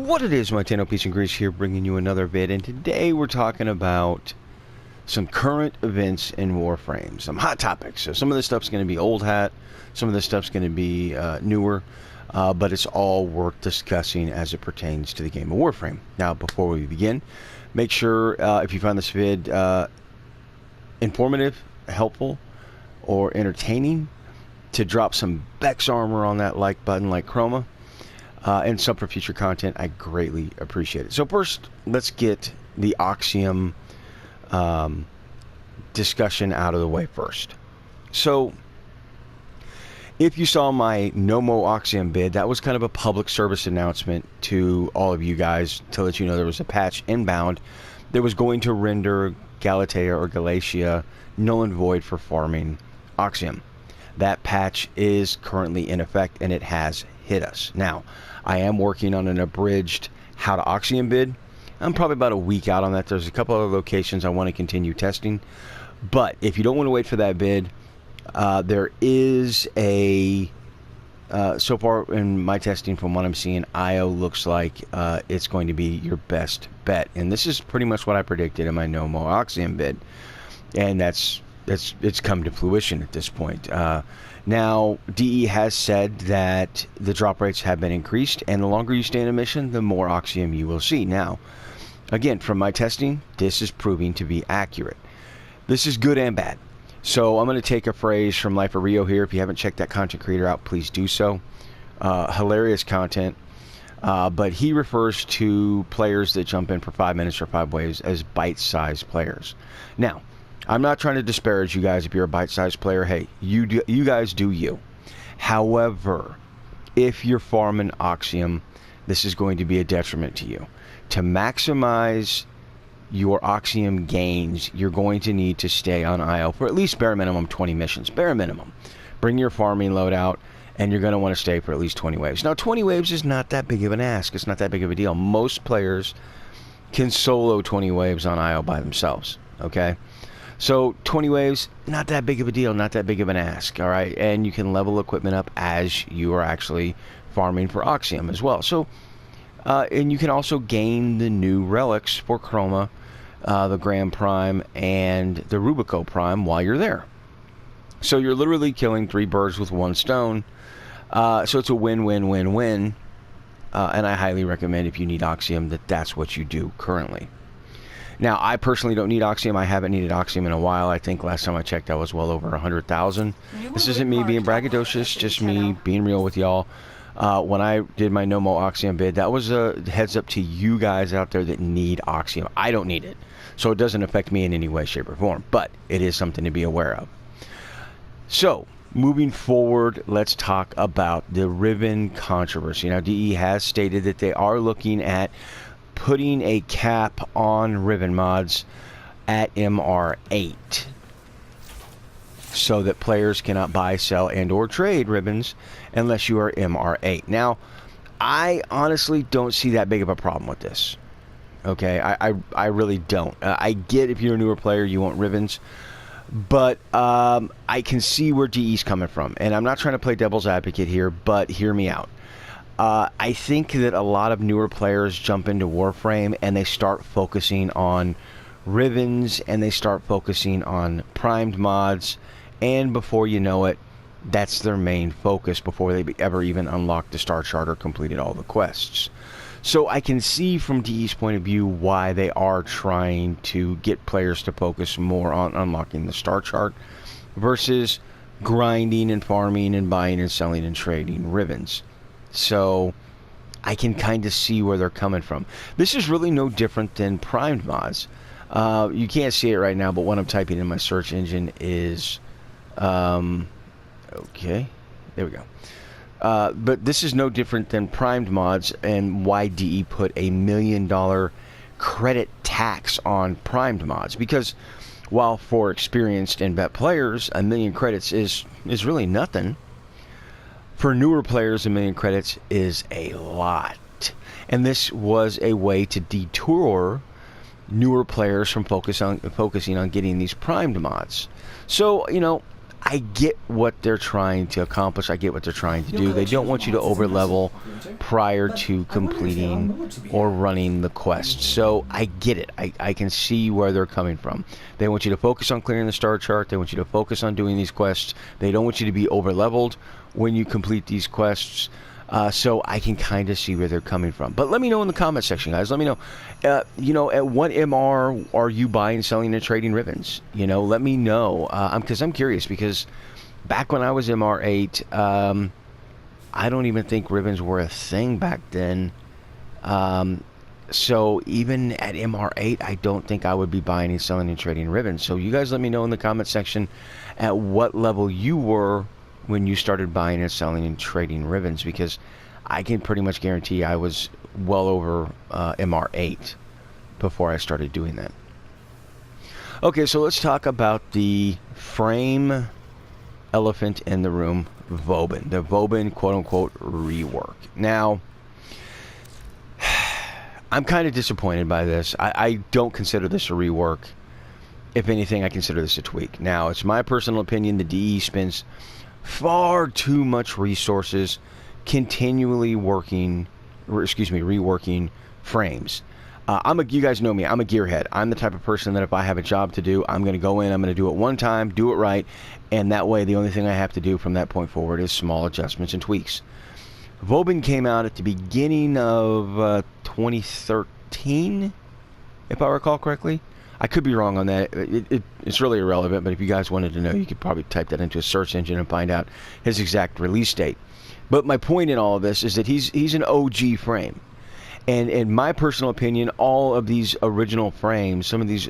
What it is, my Tano Peace and Grease here, bringing you another vid, and today we're talking about some current events in Warframe, some hot topics. So some of this stuff's going to be old hat, some of this stuff's going to be newer, but it's all worth discussing as it pertains to the game of Warframe. Now, before we begin, make sure if you find this vid informative, helpful, or entertaining, to drop some Bex armor on that like button like Chroma. And some for future content. I greatly appreciate it. So first, let's get the Oxium discussion out of the way first. So, if you saw my No Mo Oxium bid, that was kind of a public service announcement to all of you guys to let you know there was a patch inbound that was going to render Galatea or Galatia null and void for farming Oxium. That patch is currently in effect and it has hit us. Now, I am working on an abridged how to Oxium bid. I'm probably about a week out on that. There's a couple other locations I want to continue testing. But if you don't want to wait for that bid, there is a... so far in my testing from what I'm seeing, IO looks like it's going to be your best bet. And this is pretty much what I predicted in my No Mo Oxium bid. And it's come to fruition at this point. Now, DE has said that the drop rates have been increased, and the longer you stay in a mission, the more Oxium you will see. Now, again, from my testing, this is proving to be accurate. This is good and bad. So I'm going to take a phrase from Life of Rio here. If you haven't checked that content creator out, please do so. Hilarious content. But he refers to players that jump in for 5 minutes or 5 waves as bite-sized players. Now, I'm not trying to disparage you guys if you're a bite-sized player. Hey, you guys do you. However, if you're farming Oxium, this is going to be a detriment to you. To maximize your Oxium gains, you're going to need to stay on IO for at least bare minimum 20 missions. Bare minimum. Bring your farming load out, and you're going to want to stay for at least 20 waves. Now, 20 waves is not that big of an ask. It's not that big of a deal. Most players can solo 20 waves on IO by themselves. Okay? So 20 waves, not that big of a deal, not that big of an ask, all right? And you can level equipment up as you are actually farming for Oxium as well. So, and you can also gain the new relics for Chroma, the Grand Prime, and the Rubico Prime while you're there. So you're literally killing 3 birds with 1 stone. So it's a win-win-win-win. And I highly recommend, if you need Oxium, that's what you do currently. Now, I personally don't need Oxium. I haven't needed Oxium in a while. I think last time I checked, I was well over 100,000. This isn't me being braggadocious, just me being real with y'all. When I did my No Mo Oxium bid, that was a heads up to you guys out there that need Oxium. I don't need it, so it doesn't affect me in any way, shape, or form, but it is something to be aware of. So, moving forward, let's talk about the Riven controversy. Now, DE has stated that they are looking at putting a cap on Riven mods at MR8 so that players cannot buy, sell, and or trade Rivens unless you are MR8. Now, I honestly don't see that big of a problem with this. Okay, I really don't. I get if you're a newer player, you want Rivens, but I can see where DE's coming from. And I'm not trying to play devil's advocate here, but hear me out. I think that a lot of newer players jump into Warframe and they start focusing on Rivens and they start focusing on primed mods, and before you know it, that's their main focus before they ever even unlock the star chart or completed all the quests. So I can see from DE's point of view why they are trying to get players to focus more on unlocking the star chart versus grinding and farming and buying and selling and trading Rivens. So I can kind of see where they're coming from. This is really no different than primed mods. You can't see it right now, but what I'm typing in my search engine is okay, there we go. But this is no different than primed mods, and why DE put $1 million credit tax on primed mods, because while for experienced and vet players, 1 million credits is really nothing. For newer players, 1 million credits is a lot. And this was a way to detour newer players from focusing on getting these primed mods. So, you know, I get what they're trying to accomplish. I get what they're trying to do. They don't want you to over level prior to completing or running the quest. So I get it. I can see where they're coming from. They want you to focus on clearing the star chart. They want you to focus on doing these quests. They don't want you to be over leveled when you complete these quests. So I can kind of see where they're coming from. But let me know in the comment section, guys. Let me know. At what MR are you buying, selling, and trading Rivens? Let me know. Because I'm curious. Because back when I was MR8, I don't even think Rivens were a thing back then. So even at MR8, I don't think I would be buying and selling and trading Rivens. So you guys let me know in the comment section at what level you were when you started buying and selling and trading Rivens, because I can pretty much guarantee I was well over MR8 before I started doing that. Okay, so let's talk about the frame elephant in the room, Vauban. The Vauban quote-unquote rework. Now, I'm kind of disappointed by this. I don't consider this a rework. If anything, I consider this a tweak. Now, it's my personal opinion. The DE spends far too much resources continually reworking frames. You guys know me, I'm a gearhead. I'm the type of person that if I have a job to do, I'm going to go in, I'm going to do it one time, do it right, and that way the only thing I have to do from that point forward is small adjustments and tweaks. Vauban came out at the beginning of 2013, if I recall correctly. I could be wrong on that. It's really irrelevant, but if you guys wanted to know, you could probably type that into a search engine and find out his exact release date. But my point in all of this is that he's an OG frame. And in my personal opinion, all of these original frames, some of these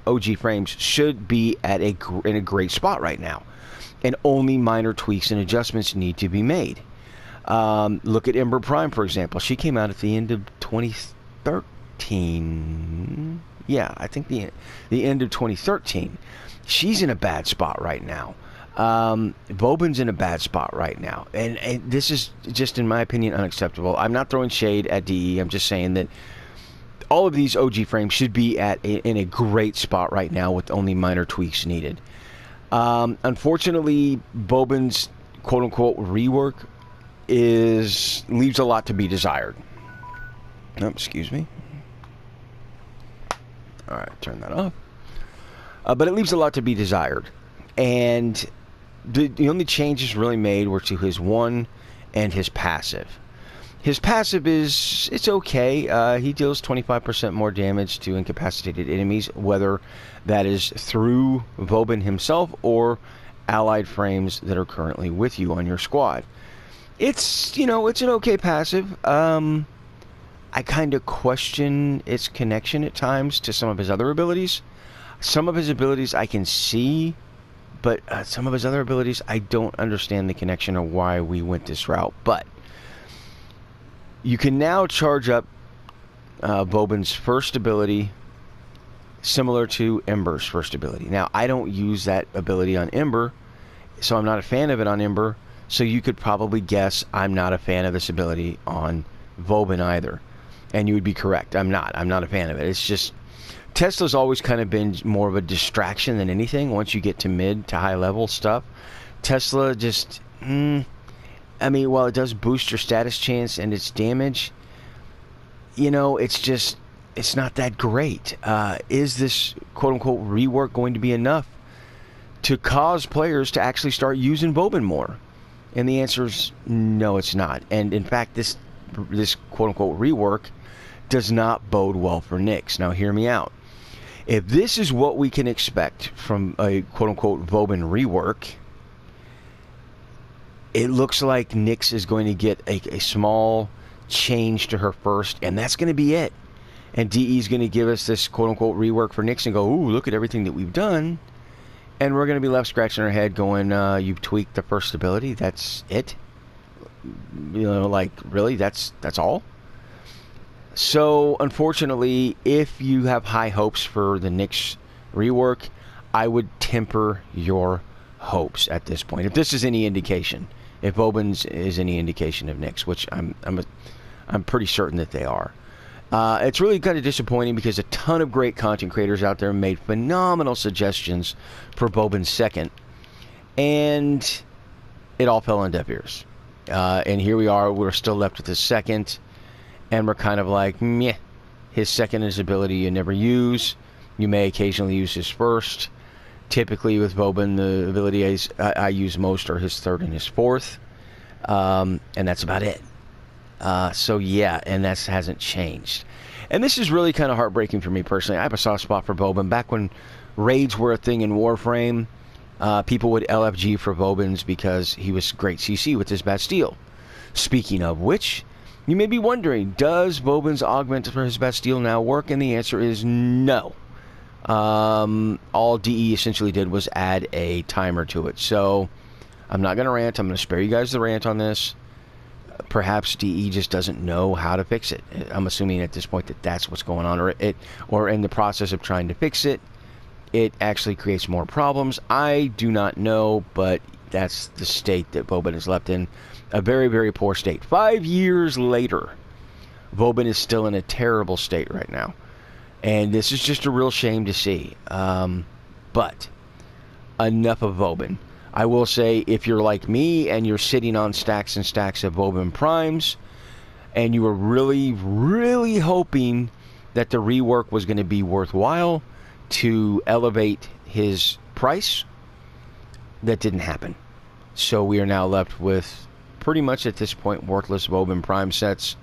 OG frames, should be in a great spot right now. And only minor tweaks and adjustments need to be made. Look at Ember Prime, for example. She came out at the end of 2013. Yeah, I think the end of 2013. She's in a bad spot right now. Vauban's in a bad spot right now. And this is just, in my opinion, unacceptable. I'm not throwing shade at DE. I'm just saying that all of these OG frames should be in a great spot right now with only minor tweaks needed. Unfortunately, Vauban's quote-unquote rework leaves a lot to be desired. Oh, excuse me. All right, turn that off. But it leaves a lot to be desired. And the only changes really made were to his 1 and his passive. His passive it's okay. He deals 25% more damage to incapacitated enemies, whether that is through Vauban himself or allied frames that are currently with you on your squad. It's an okay passive. I kind of question its connection at times to some of his other abilities. Some of his abilities I can see, but some of his other abilities I don't understand the connection or why we went this route. But you can now charge up Vauban's first ability similar to Ember's first ability. Now, I don't use that ability on Ember, so I'm not a fan of it on Ember. So you could probably guess I'm not a fan of this ability on Vauban either. And you would be correct. I'm not a fan of it. It's just, Tesla's always kind of been more of a distraction than anything. Once you get to mid to high level stuff, Tesla just, while it does boost your status chance and its damage, it's not that great. Is this quote-unquote rework going to be enough to cause players to actually start using Vauban more? And the answer is no, it's not. And in fact, this quote-unquote rework does not bode well for Nyx. Now, hear me out. If this is what we can expect from a quote-unquote Vauban rework, it looks like Nyx is going to get a small change to her first, and that's going to be it. And DE is going to give us this quote-unquote rework for Nyx and go, ooh, look at everything that we've done. And we're going to be left scratching our head going, you've tweaked the first ability, that's it? Really, that's all? So, unfortunately, if you have high hopes for the Nyx rework, I would temper your hopes at this point. If this is any indication, if Vauban's is any indication of Nyx, which I'm pretty certain that they are. It's really kind of disappointing because a ton of great content creators out there made phenomenal suggestions for Vauban's second. and it all fell on deaf ears. And here we are, we're still left with his second, and we're kind of like, meh. His second is ability you never use. You may occasionally use his first. Typically with Vauban, the ability I use most are his third and his fourth. And that's about it. So yeah, and that hasn't changed. And this is really kind of heartbreaking for me personally. I have a soft spot for Vauban. Back when raids were a thing in Warframe, people would LFG for Vaubans because he was great CC with his Bastille. Speaking of which, you may be wondering, does Vauban's augment for his Bastille now work? And the answer is no. All DE essentially did was add a timer to it. So I'm not going to rant. I'm going to spare you guys the rant on this. Perhaps DE just doesn't know how to fix it. I'm assuming at this point that that's what's going on, or in the process of trying to fix it, it actually creates more problems. I do not know, but that's the state that Vauban is left in. A very, very poor state. 5 years later, Vauban is still in a terrible state right now. And this is just a real shame to see. But enough of Vauban. I will say, if you're like me and you're sitting on stacks and stacks of Vauban primes, and you were really, really hoping that the rework was going to be worthwhile to elevate his price, that didn't happen. So we are now left with pretty much at this point worthless Vauban prime sets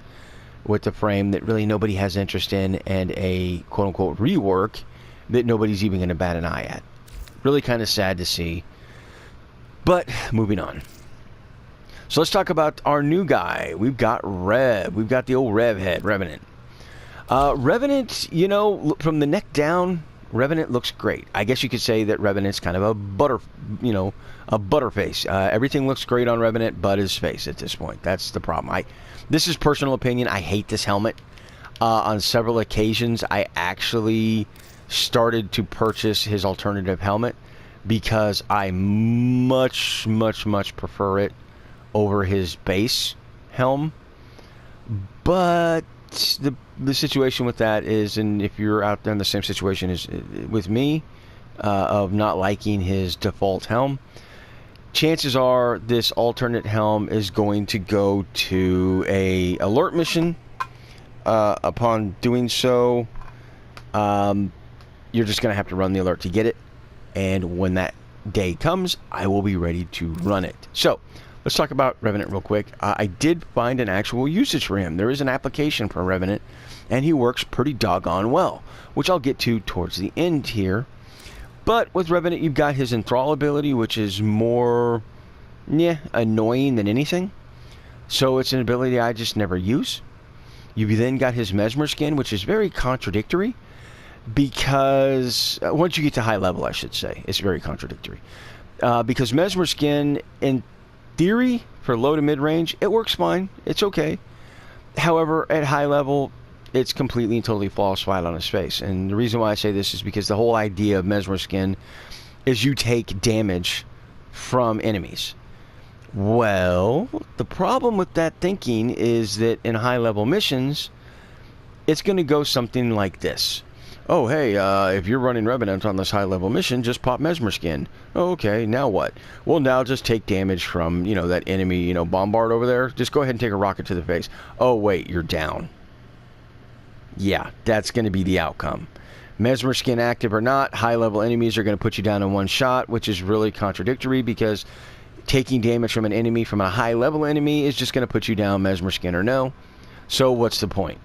with the frame that really nobody has interest in, and a quote-unquote rework that nobody's even going to bat an eye at. Really kind of sad to see. But moving on. So let's talk about our new guy. We've got Rev. We've got the old Rev head, Revenant. Revenant, you know, from the neck down, Revenant looks great. I guess you could say that Revenant's kind of a butterface. Everything looks great on Revenant but his face at this point. That's the problem. This is personal opinion. I hate this helmet. On several occasions, I actually started to purchase his alternative helmet because I much, much, much prefer it over his base helm. But the situation with that is, and if you're out there in the same situation as with me, of not liking his default helm, chances are this alternate helm is going to go to a alert mission. Upon doing so, you're just going to have to run the alert to get it. And when that day comes, I will be ready to run it. So, let's talk about Revenant real quick. I did find an actual usage for him. There is an application for Revenant, and he works pretty doggone well, which I'll get to towards the end here. But with Revenant, you've got his Enthrall ability, which is more, annoying than anything. So it's an ability I just never use. You've then got his Mesmer Skin, which is very contradictory, because once you get to high level, I should say, it's very contradictory. Because Mesmer Skin, in theory, for low to mid range, it works fine. It's okay. However, at high level, it's completely and totally falls flat on his face. And the reason why I say this is because the whole idea of Mesmer Skin is you take damage from enemies. Well, the problem with that thinking is that in high level missions, it's going to go something like this. Oh, hey, if you're running Revenant on this high-level mission, just pop Mesmer Skin. Oh, okay, now what? Well, now just take damage from, that enemy, bombard over there. Just go ahead and take a rocket to the face. Oh, wait, you're down. Yeah, that's going to be the outcome. Mesmer Skin active or not, high-level enemies are going to put you down in one shot, which is really contradictory because taking damage from an enemy, from a high-level enemy, is just going to put you down, Mesmer Skin or no. So what's the point?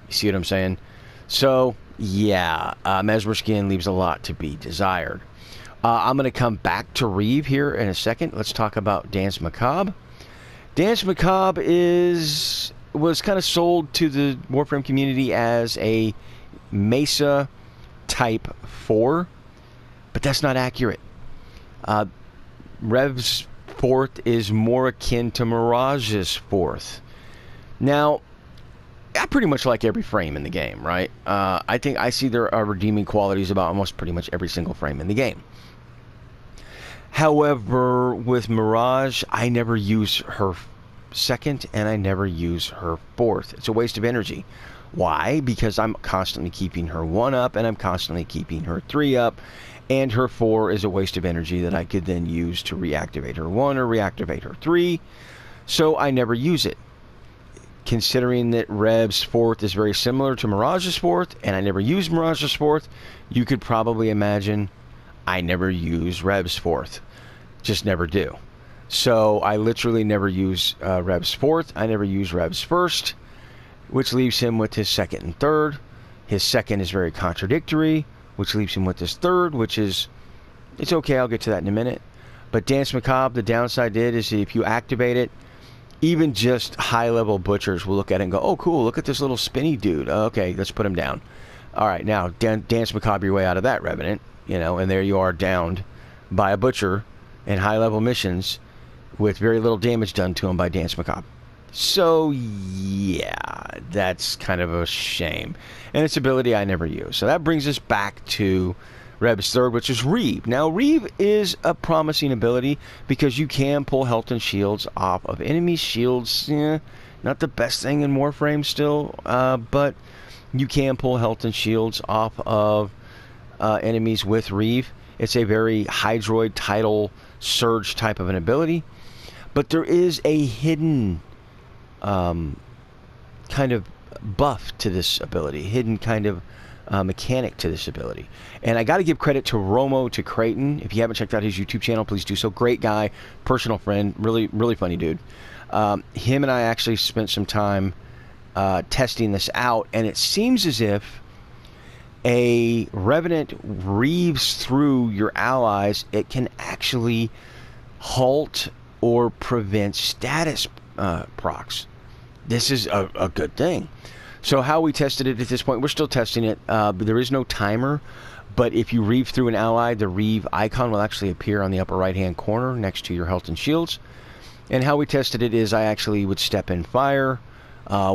You see what I'm saying? So, yeah, Mesmer Skin leaves a lot to be desired. I'm going to come back to Reeve here in a second. Let's talk about Dance Macabre. Dance Macabre was kind of sold to the Warframe community as a Mesa Type 4, but that's not accurate. Rev's fourth is more akin to Mirage's fourth. Now, I pretty much like every frame in the game, right? I think I see there are redeeming qualities about almost pretty much every single frame in the game. However, with Mirage, I never use her second and I never use her fourth. It's a waste of energy. Why? Because I'm constantly keeping her 1 up, and I'm constantly keeping her 3 up, and her 4 is a waste of energy that I could then use to reactivate her 1 or reactivate her 3, so I never use it. Considering that Rev's 4th is very similar to Mirage's 4th, and I never use Mirage's 4th, you could probably imagine I never use Rev's 4th. Just never do. So I literally never use Rev's 4th. I never use Rev's 1st, which leaves him with his 2nd and 3rd. His 2nd is very contradictory, which leaves him with his 3rd, which is, it's okay, I'll get to that in a minute. But Dance Macabre, the downside is if you activate it, even just high-level butchers will look at it and go, oh, cool, look at this little spinny dude. Okay, let's put him down. All right, now, Dance Macabre your way out of that, Revenant. And there you are downed by a butcher in high-level missions with very little damage done to him by Dance Macabre. So, yeah, that's kind of a shame. And its ability I never use. So that brings us back to Rev's 3rd, which is Reeve. Now, Reeve is a promising ability because you can pull health and shields off of enemies. Shields, not the best thing in Warframe still, but you can pull health and shields off of enemies with Reeve. It's a very Hydroid Tidal Surge type of an ability. But there is a hidden kind of buff to this ability, hidden kind of mechanic to this ability. And I got to give credit to Romo, to Creighton. If you haven't checked out his YouTube channel, please do so. Great guy, personal friend, really, really funny dude. Him and I actually spent some time testing this out, and it seems as if a Revenant reaves through your allies, it can actually halt or prevent status procs. This is a good thing. So how we tested it at this point, we're still testing it. There is no timer, but if you reave through an ally, the reave icon will actually appear on the upper right-hand corner next to your health and shields. And how we tested it is I actually would step in fire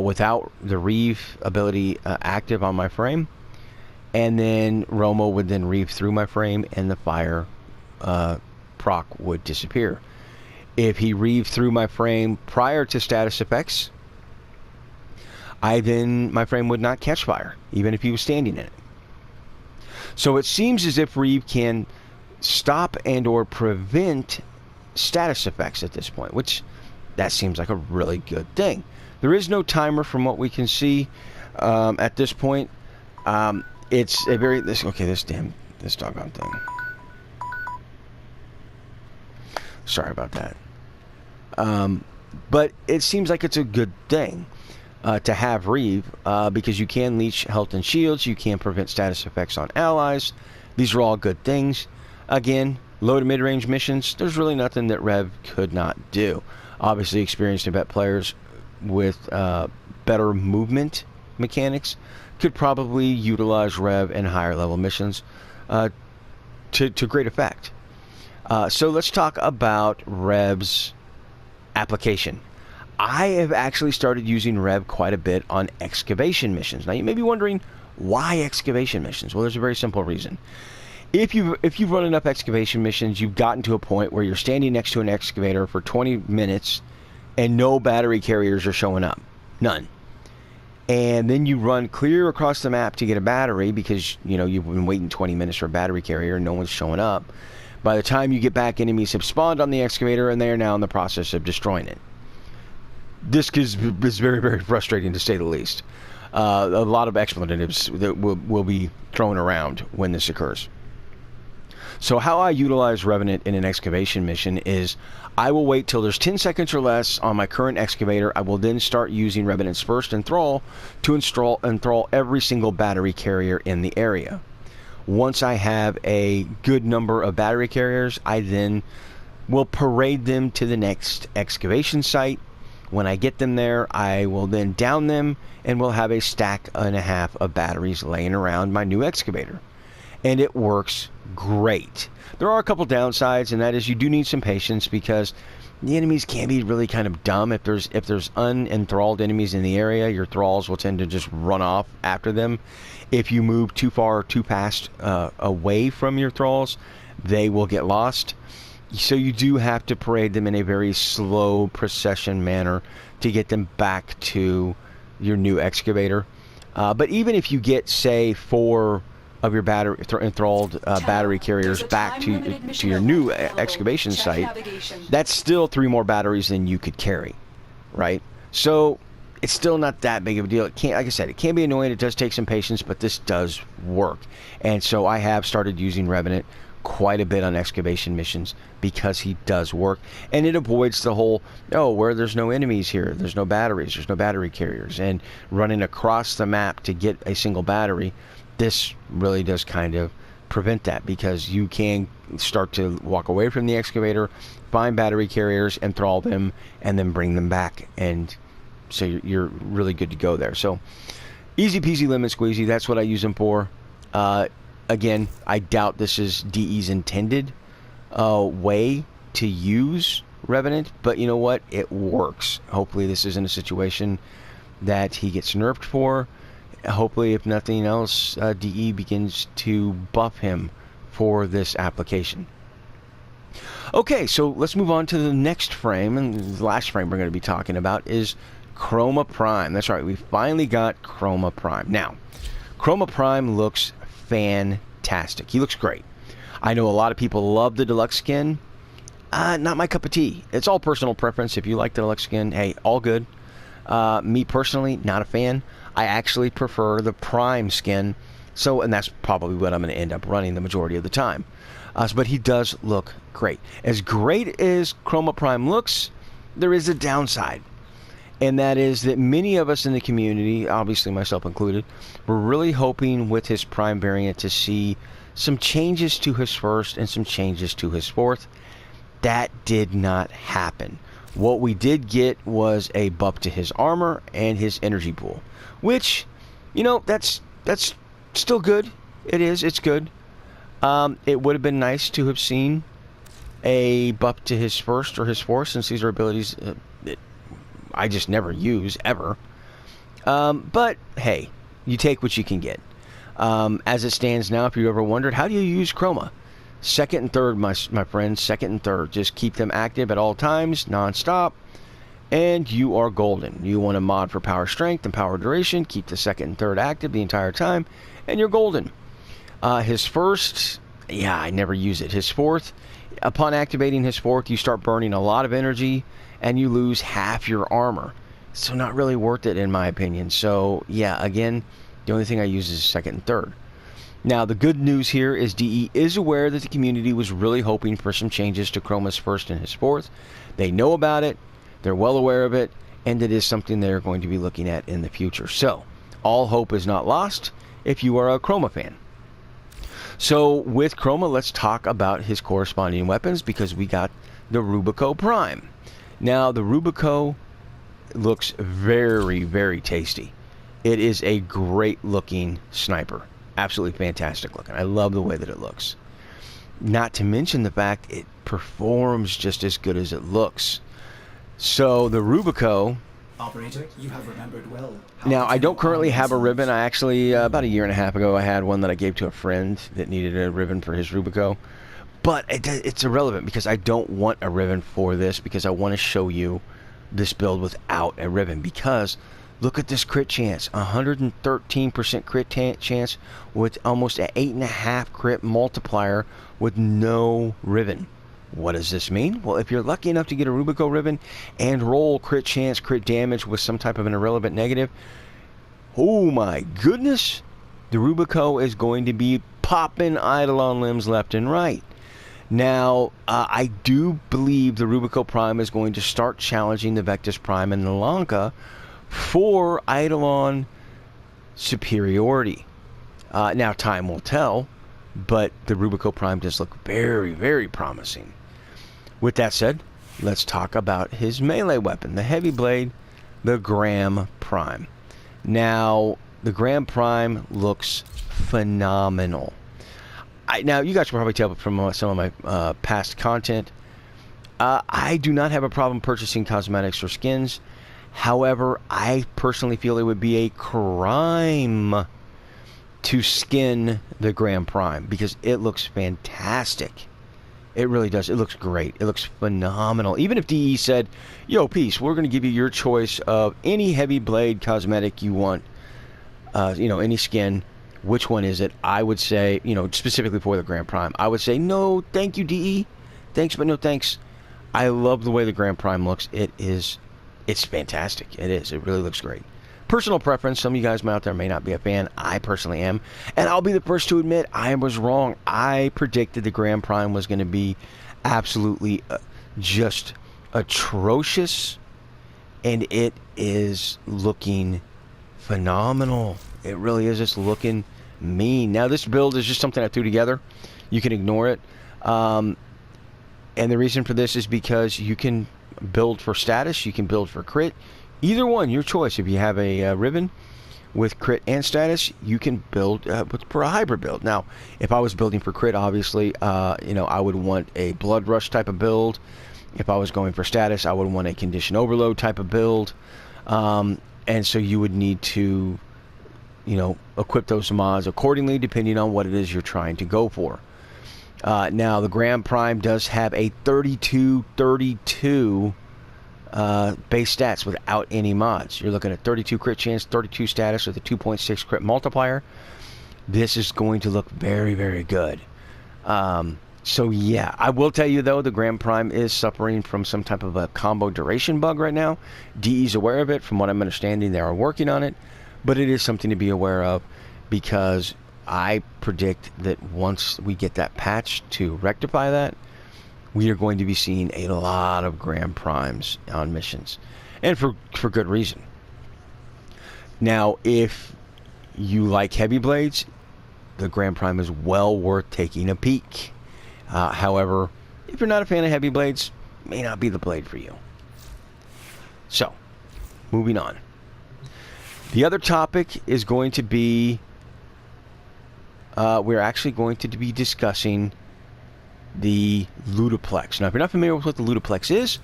without the reave ability active on my frame. And then Romo would then reave through my frame and the fire proc would disappear. If he reaved through my frame prior to status effects, my frame would not catch fire, even if he was standing in it. So it seems as if Reeve can stop and or prevent status effects at this point, which that seems like a really good thing. There is no timer from what we can see at this point. It's a very this doggone thing. Sorry about that. But it seems like it's a good thing to have Reeve because you can leech health and shields, you can prevent status effects on allies. These are all good things. Again, low to mid-range missions, there's really nothing that Rev could not do. Obviously, experienced and vet players with better movement mechanics could probably utilize Rev in higher level missions to great effect. So let's talk about Rev's application. I have actually started using Rev quite a bit on excavation missions. Now you may be wondering, why excavation missions? Well, there's a very simple reason. If you've run enough excavation missions, you've gotten to a point where you're standing next to an excavator for 20 minutes and no battery carriers are showing up. None. And then you run clear across the map to get a battery because, you've been waiting 20 minutes for a battery carrier and no one's showing up. By the time you get back, enemies have spawned on the excavator and they are now in the process of destroying it. This is very, very frustrating to say the least. A lot of expletives that will be thrown around when this occurs. So how I utilize Revenant in an excavation mission is I will wait till there's 10 seconds or less on my current excavator. I will then start using Revenant's first enthrall to enthrall every single battery carrier in the area. Once I have a good number of battery carriers, I then will parade them to the next excavation site. When I get them there, I will then down them and we'll have a stack and a half of batteries laying around my new excavator. And it works great. There are a couple downsides, and that is you do need some patience because the enemies can be really kind of dumb. If there's unenthralled enemies in the area, your thralls will tend to just run off after them. If you move too far or too fast away from your thralls, they will get lost. So you do have to parade them in a very slow procession manner to get them back to your new excavator. But even if you get, say, 4 of your battery enthralled battery carriers back to your new excavation site, that's still 3 more batteries than you could carry, right? So it's still not that big of a deal. It can't, like I said, it can be annoying. It does take some patience, but this does work. And so I have started using Revenant quite a bit on excavation missions because he does work, and it avoids the whole, oh, where there's no enemies here, there's no batteries, there's no battery carriers, and running across the map to get a single battery. This really does kind of prevent that, because you can start to walk away from the excavator, find battery carriers, enthrall them, and then bring them back, and so you're really good to go there. So easy peasy lemon squeezy, that's what I use them for. Again, I doubt this is DE's intended way to use Revenant, but you know what? It works. Hopefully this isn't a situation that he gets nerfed for. Hopefully, if nothing else, DE begins to buff him for this application. Okay, so let's move on to the next frame, and the last frame we're going to be talking about is Chroma Prime. That's right, we finally got Chroma Prime. Now, Chroma Prime looks fantastic. He looks great. I know a lot of people love the deluxe skin. Not my cup of tea. It's all personal preference. If you like the deluxe skin, hey, all good. Me personally, not a fan. I actually prefer the Prime skin. So, and that's probably what I'm going to end up running the majority of the time. But he does look great. As great as Chroma Prime looks, there is a downside. And that is that many of us in the community, obviously myself included, were really hoping with his Prime variant to see some changes to his first and some changes to his fourth. That did not happen. What we did get was a buff to his armor and his energy pool, which, you know, that's still good. It is. It's good. It would have been nice to have seen a buff to his first or his fourth, since these are abilities I just never use, ever. But, hey, you take what you can get. As it stands now, if you ever wondered, how do you use Chroma? Second and third, my friends, second and third. Just keep them active at all times, non-stop, and you are golden. You want a mod for power strength and power duration, keep the second and third active the entire time, and you're golden. His first, yeah, I never use it. His fourth, upon activating his fourth, you start burning a lot of energy, and you lose half your armor. So not really worth it, in my opinion. So, yeah, again, the only thing I use is second and third. Now, the good news here is DE is aware that the community was really hoping for some changes to Chroma's first and his fourth. They know about it, they're well aware of it, and it is something they're going to be looking at in the future. So, all hope is not lost if you are a Chroma fan. So, with Chroma, let's talk about his corresponding weapons, because we got the Rubico Prime. Now, the Rubico looks very, very tasty. It is a great looking sniper. Absolutely fantastic looking. I love the way that it looks. Not to mention the fact it performs just as good as it looks. So the Rubico... Operator, you have remembered well. Now, I don't currently have a ribbon. I actually, about a year and a half ago, I had one that I gave to a friend that needed a ribbon for his Rubico. But it's irrelevant, because I don't want a ribbon for this, because I want to show you this build without a ribbon. Because look at this crit chance, 113% crit chance with almost an 8.5 crit multiplier with no ribbon. What does this mean? Well, if you're lucky enough to get a Rubico ribbon and roll crit chance, crit damage with some type of an irrelevant negative, oh my goodness, the Rubico is going to be popping Eidolon limbs left and right. Now, I do believe the Rubico Prime is going to start challenging the Vectis Prime and the Lanka for Eidolon superiority. Now, time will tell, but the Rubico Prime does look very, very promising. With that said, let's talk about his melee weapon, the heavy blade, the Gram Prime. Now, the Gram Prime looks phenomenal. Now, you guys can probably tell from some of my past content, I do not have a problem purchasing cosmetics or skins. However, I personally feel it would be a crime to skin the Gram Prime, because it looks fantastic. It really does. It looks great. It looks phenomenal. Even if DE said, yo, Peace, we're going to give you your choice of any heavy blade cosmetic you want, any skin. Which one is it? I would say, specifically for the Grand Prime, I would say no, thank you, DE. Thanks, but no thanks. I love the way the Grand Prime looks. It's fantastic. It is. It really looks great. Personal preference. Some of you guys out there may not be a fan. I personally am. And I'll be the first to admit I was wrong. I predicted the Grand Prime was going to be absolutely just atrocious. And it is looking phenomenal. It really is just looking mean. Now, this build is just something I threw together. You can ignore it. And the reason for this is because you can build for status. You can build for crit. Either one, your choice. If you have a Riven with crit and status, you can build for a hybrid build. Now, if I was building for crit, obviously, I would want a Blood Rush type of build. If I was going for status, I would want a Condition Overload type of build. And so you would need to equip those mods accordingly depending on what it is you're trying to go for. Now, the Grand Prime does have a 32-32 base stats without any mods. You're looking at 32 crit chance, 32 status with a 2.6 crit multiplier. This is going to look very, very good. So yeah, I will tell you though, the Grand Prime is suffering from some type of a combo duration bug right now. DE's aware of it. From what I'm understanding, they are working on it. But it is something to be aware of, because I predict that once we get that patch to rectify that, we are going to be seeing a lot of Grand Primes on missions. And for good reason. Now, if you like heavy blades, the Grand Prime is well worth taking a peek. However, if you're not a fan of heavy blades, it may not be the blade for you. So, moving on. The other topic is going to be, we're actually going to be discussing the Ludoplex. Now, if you're not familiar with what the Ludoplex is,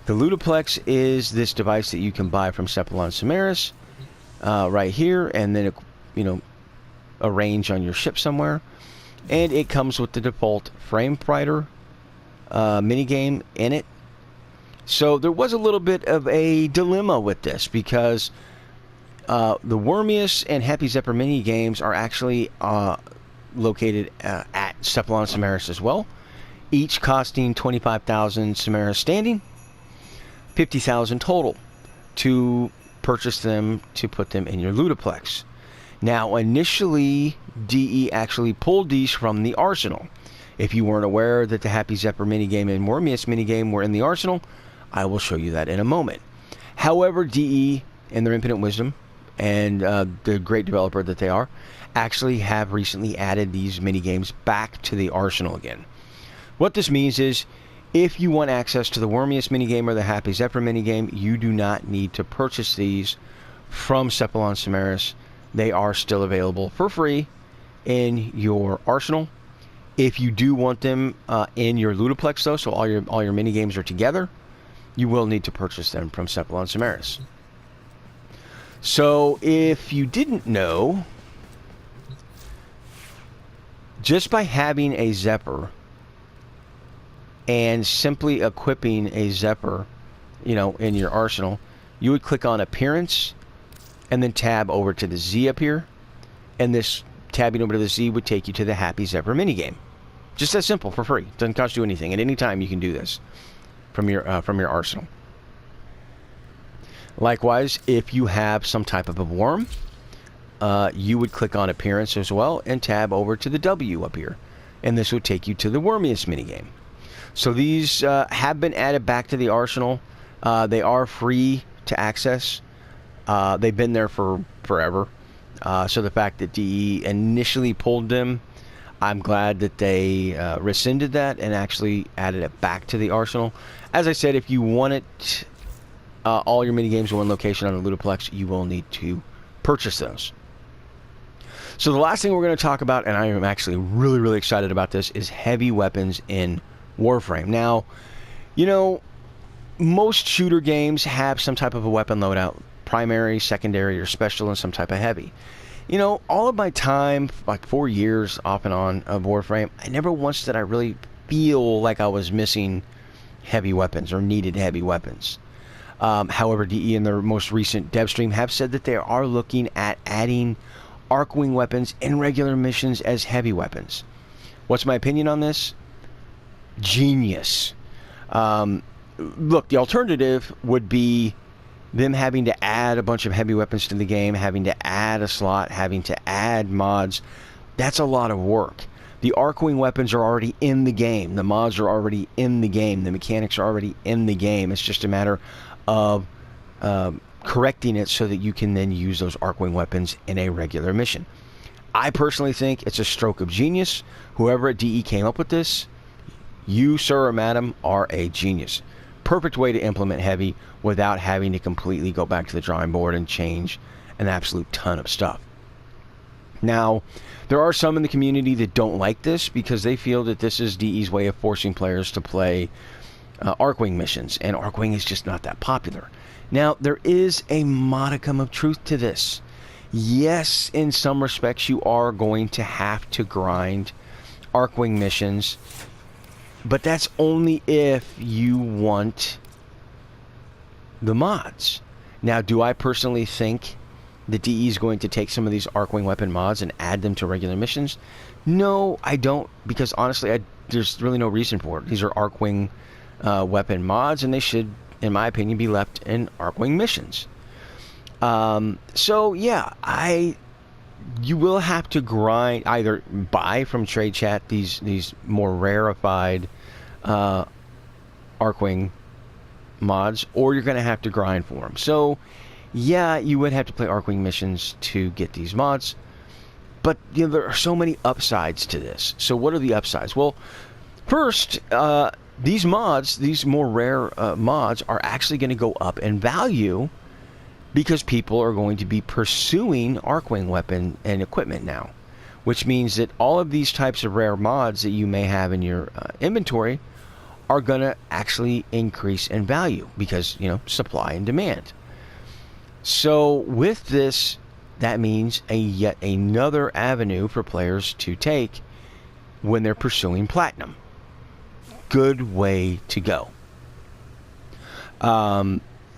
the Ludoplex is this device that you can buy from Cephalon Samaris right here, and then, arrange on your ship somewhere. And it comes with the default Frame Fighter minigame in it. So there was a little bit of a dilemma with this, because the Wormius and Happy Zephyr mini games are actually located at Cephalon Samaris as well, each costing 25,000 Samaris standing, 50,000 total to purchase them, to put them in your Ludoplex. Now, initially, DE actually pulled these from the arsenal. If you weren't aware that the Happy Zephyr minigame and Wormius minigame were in the arsenal, I will show you that in a moment. However, DE, in their infinite wisdom, and the great developer that they are, actually have recently added these minigames back to the arsenal again. What this means is, if you want access to the Wormius minigame or the Happy Zephyr minigame, you do not need to purchase these from Cephalon Samaris. They are still available for free in your arsenal. If you do want them in your Ludoplex, though, so all your minigames are together, you will need to purchase them from Cephalon Samaris. So, if you didn't know, just by having a Zephyr and simply equipping a Zephyr, in your arsenal, you would click on Appearance and then tab over to the Z up here, and this tabbing over to the Z would take you to the Happy Zephyr minigame. Just that simple, for free. Doesn't cost you anything. At any time, you can do this from your arsenal. Likewise, if you have some type of a worm, you would click on Appearance as well and tab over to the W up here, and this would take you to the Wormius minigame. So these have been added back to the arsenal. They are free to access. They've been there for forever. So the fact that DE initially pulled them, I'm glad that they rescinded that and actually added it back to the arsenal. As I said, if you want it, all your minigames in one location on the Ludoplex, you will need to purchase those. So the last thing we're going to talk about, and I am actually really, really excited about this, is heavy weapons in Warframe. Now, most shooter games have some type of a weapon loadout, primary, secondary, or special, and some type of heavy. All of my time, like 4 years off and on of Warframe, I never once did I really feel like I was missing heavy weapons or needed heavy weapons. However, DE in their most recent dev stream have said that they are looking at adding ArchWing weapons in regular missions as heavy weapons. What's my opinion on this? Genius. Look, the alternative would be them having to add a bunch of heavy weapons to the game, having to add a slot, having to add mods. That's a lot of work. The ArchWing weapons are already in the game. The mods are already in the game. The mechanics are already in the game. It's just a matter of correcting it so that you can then use those ArchWing weapons in a regular mission. I personally think it's a stroke of genius. Whoever at DE came up with this, you, sir or madam, are a genius. Perfect way to implement heavy without having to completely go back to the drawing board and change an absolute ton of stuff. Now, there are some in the community that don't like this because they feel that this is DE's way of forcing players to play ArchWing missions, and ArchWing is just not that popular. Now, there is a modicum of truth to this. Yes, in some respects, you are going to have to grind ArchWing missions, but that's only if you want the mods. Now, do I personally think that DE is going to take some of these ArchWing weapon mods and add them to regular missions? No, I don't, because honestly, there's really no reason for it. These are ArchWing weapon mods, and they should, in my opinion, be left in ArchWing missions. So yeah, you will have to grind, either buy from Trade Chat these more rarefied ArchWing mods, or you're going to have to grind for them. So yeah, you would have to play ArchWing missions to get these mods, but there are so many upsides to this. So what are the upsides? Well, first, these mods, these more rare mods, are actually going to go up in value because people are going to be pursuing ArchWing weapon and equipment now, which means that all of these types of rare mods that you may have in your inventory are going to actually increase in value because, supply and demand. So with this, that means yet another avenue for players to take when they're pursuing platinum. Good way to go.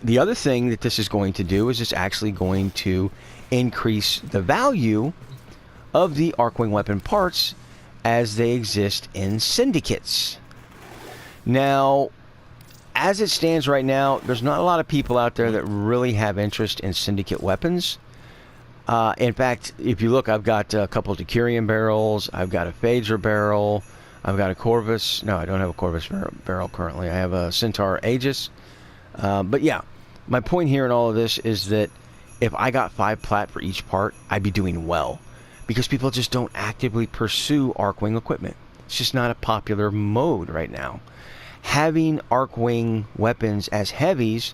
The other thing that this is going to do is it's actually going to increase the value of the ArchWing weapon parts as they exist in syndicates. Now, as it stands right now, there's not a lot of people out there that really have interest in syndicate weapons. In fact, if you look, I've got a couple of Decurion barrels, I've got a Phaedra barrel, I've got a Corvus. No, I don't have a Corvus barrel currently. I have a Centaur Aegis. But yeah, my point here in all of this is that if I got 5 plat for each part, I'd be doing well, because people just don't actively pursue ArchWing equipment. It's just not a popular mode right now. Having ArchWing weapons as heavies,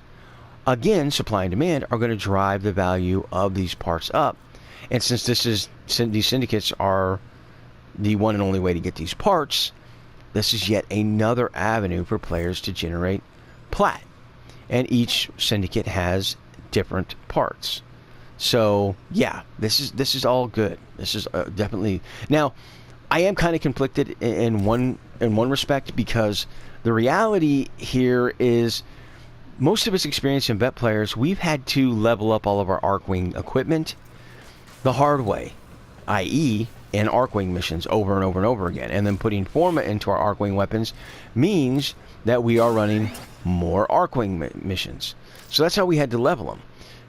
again, supply and demand, are going to drive the value of these parts up. And since these syndicates are the one and only way to get these parts, this is yet another avenue for players to generate plat. And each syndicate has different parts. So yeah, this is all good. This is definitely. Now, I am kind of conflicted in one respect, because the reality here is most of us experienced and vet players, we've had to level up all of our ArchWing equipment the hard way, i.e. in ArchWing missions over and over and over again. And then putting Forma into our ArchWing weapons means that we are running more ArchWing missions. So that's how we had to level them.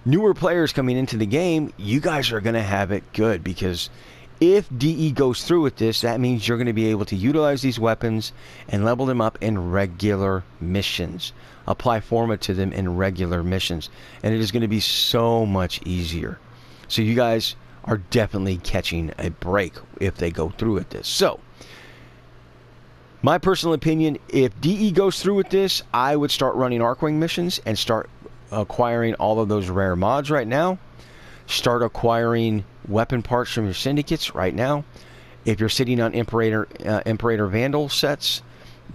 Newer players coming into the game, you guys are going to have it good, because if DE goes through with this, that means you're going to be able to utilize these weapons and level them up in regular missions. Apply Forma to them in regular missions. And it is going to be so much easier. So you guys are definitely catching a break if they go through with this. So, my personal opinion, if DE goes through with this, I would start running ArchWing missions and start acquiring all of those rare mods right now. Start acquiring weapon parts from your syndicates right now. If you're sitting on Imperator Vandal sets,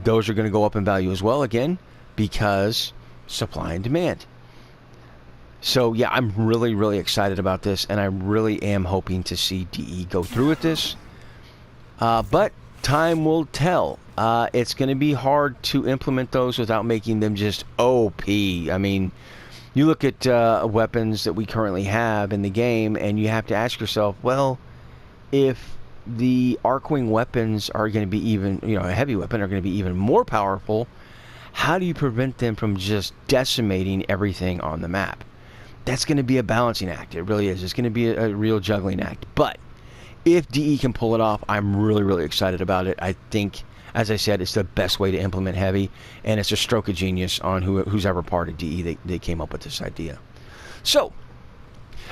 those are going to go up in value as well, again, because supply and demand. So yeah, I'm really, really excited about this, and I really am hoping to see DE go through with this. But time will tell. It's going to be hard to implement those without making them just OP. I mean, you look at weapons that we currently have in the game, and you have to ask yourself, well, if the ArchWing weapons are going to be even, a heavy weapon are going to be even more powerful, how do you prevent them from just decimating everything on the map? That's going to be a balancing act. It really is. It's going to be a real juggling act. But if DE can pull it off, I'm really, really excited about it. I think, as I said, it's the best way to implement heavy, and it's a stroke of genius on who's ever part of DE. They came up with this idea. So,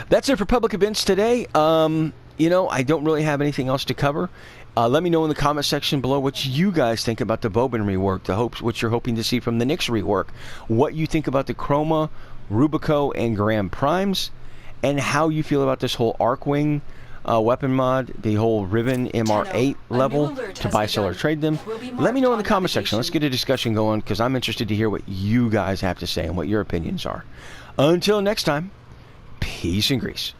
that's it for public events today. I don't really have anything else to cover. Let me know in the comment section below what you guys think about the Vauban rework, what you're hoping to see from the Nyx rework, what you think about the Chroma, Rubico, and Grand Primes, and how you feel about this whole ArchWing weapon mod, the whole Riven MR8 level to buy, sell, or trade them. Let me know in the comment section. Let's get a discussion going, because I'm interested to hear what you guys have to say and what your opinions are. Until next time, peace and grease.